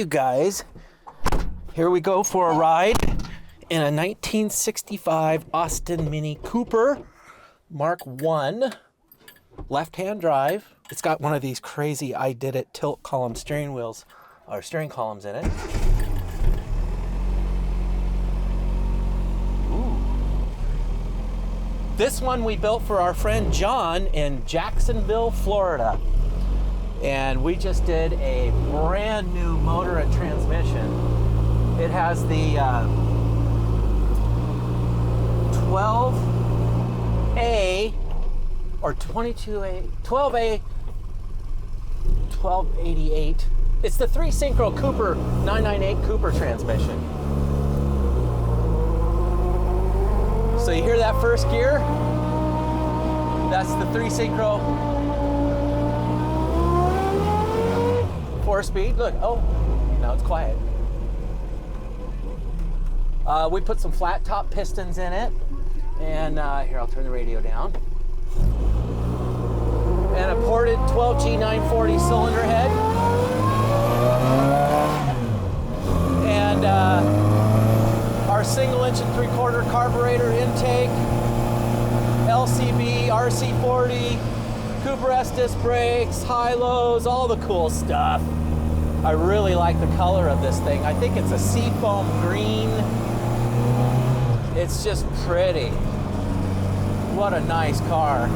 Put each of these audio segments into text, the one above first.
you guys, here we go for a ride in a 1965 Austin Mini Cooper Mark I, left-hand drive. It's got one of these crazy I Did It tilt column steering wheels, or steering columns in it. Ooh. This one we built for our friend John in Jacksonville, Florida. And we just did a brand new motor and transmission. It has the 12A or 22A, 12A, 1288. It's the 3-synchro Cooper 998 Cooper transmission. So you hear that first gear? That's the 3-synchro 4-speed. Look, oh, now it's quiet. We put some flat top pistons in it. And here, I'll turn the radio down. And a ported 12G 940 cylinder head. And our 1.3" carburetor intake. LCB, RC40, Cooper S disc brakes, high-lows, all the cool stuff. I really like the color of this thing. I think it's a seafoam green. It's just pretty. What a nice car.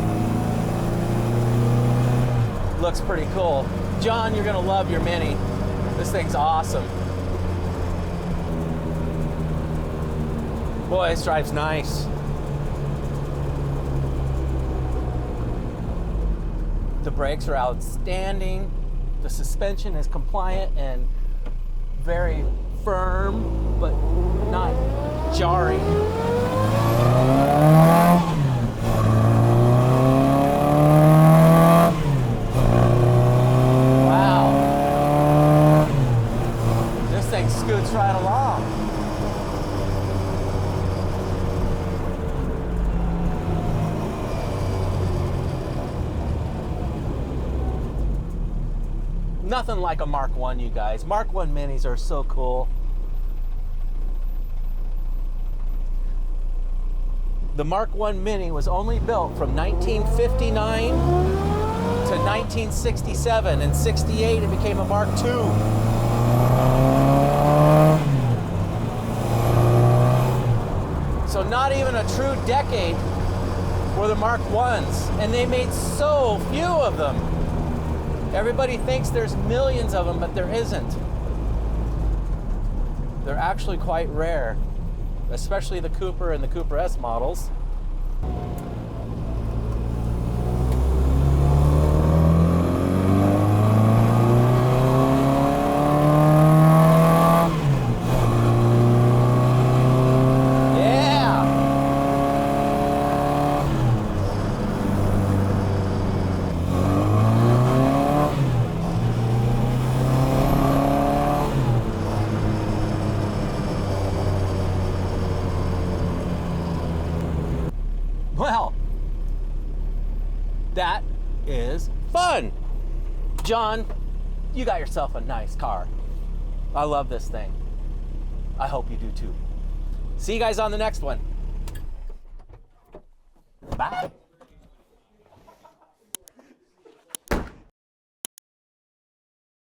Looks pretty cool. John, you're gonna love your Mini. This thing's awesome. Boy, this drives nice. The brakes are outstanding. The suspension is compliant and very firm, but not jarring. Wow. This thing scoots right along. Nothing like a Mark I, you guys. Mark I Minis are so cool. The Mark I Mini was only built from 1959 to 1967. In 68, it became a Mark II. So not even a true decade were the Mark I's, and they made so few of them. Everybody thinks there's millions of them, but there isn't. They're actually quite rare, especially the Cooper and the Cooper S models. Well, that is fun. John, you got yourself a nice car. I love this thing. I hope you do too. See you guys on the next one. Bye.